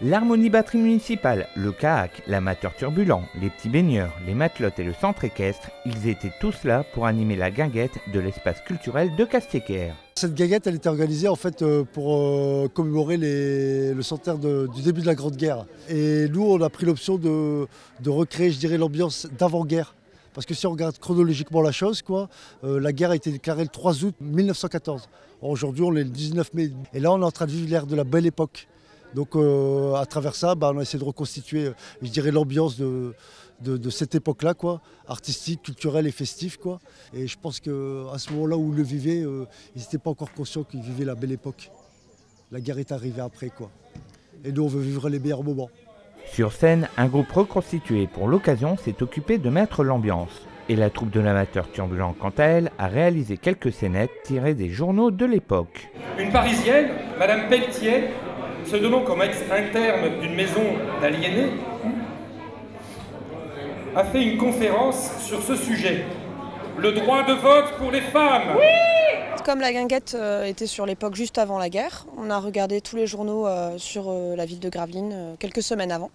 L'harmonie batterie municipale, le kayak, l'amateur turbulent, les petits baigneurs, les matelotes et le centre équestre, ils étaient tous là pour animer la guinguette de l'espace culturel de Castéquaire. Cette guinguette, elle était organisée en fait pour commémorer le centenaire du début de la Grande Guerre. Et nous, on a pris l'option de recréer, je dirais, l'ambiance d'avant-guerre. Parce que si on regarde chronologiquement la chose, la guerre a été déclarée le 3 août 1914. Aujourd'hui, on est le 19 mai. Et là, on est en train de vivre l'ère de la belle époque. Donc à travers ça, on a essayé de reconstituer, je dirais, l'ambiance de cette époque-là, artistique, culturelle et festive. Et je pense qu'à ce moment-là où ils le vivaient, ils n'étaient pas encore conscients qu'ils vivaient la belle époque. La guerre est arrivée après. Et nous, on veut vivre les meilleurs moments. Sur scène, un groupe reconstitué pour l'occasion s'est occupé de mettre l'ambiance. Et la troupe de l'amateur turbulent, quant à elle, a réalisé quelques scénettes tirées des journaux de l'époque. Une Parisienne, Madame Pelletier, se donnant comme ex-interne d'une maison d'aliénés, a fait une conférence sur ce sujet. Le droit de vote pour les femmes. Oui ! Comme la guinguette était sur l'époque juste avant la guerre, on a regardé tous les journaux sur la ville de Gravelines quelques semaines avant.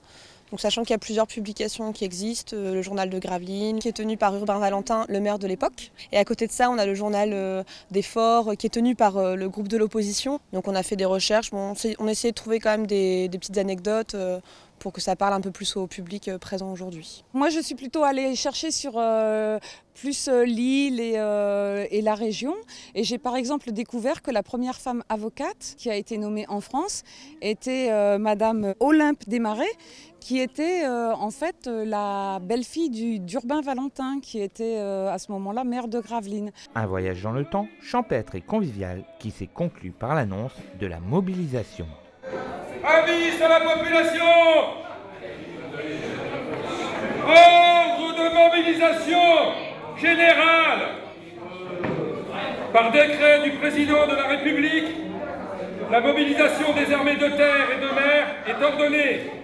Donc, sachant qu'il y a plusieurs publications qui existent, le journal de Gravelines qui est tenu par Urbain Valentin, le maire de l'époque. Et à côté de ça, on a le journal des Forts qui est tenu par le groupe de l'opposition. Donc on a fait des recherches, on a essayé de trouver quand même des petites anecdotes pour que ça parle un peu plus au public présent aujourd'hui. Moi, je suis plutôt allée chercher sur plus Lille et la région. Et j'ai par exemple découvert que la première femme avocate qui a été nommée en France était Madame Olympe Desmarais, qui était en fait la belle-fille d'Urbain Valentin, qui était à ce moment-là maire de Gravelines. Un voyage dans le temps, champêtre et convivial, qui s'est conclu par l'annonce de la mobilisation. Avis à la population! Ordre de mobilisation générale! Par décret du président de la République, la mobilisation des armées de terre et de mer est ordonnée.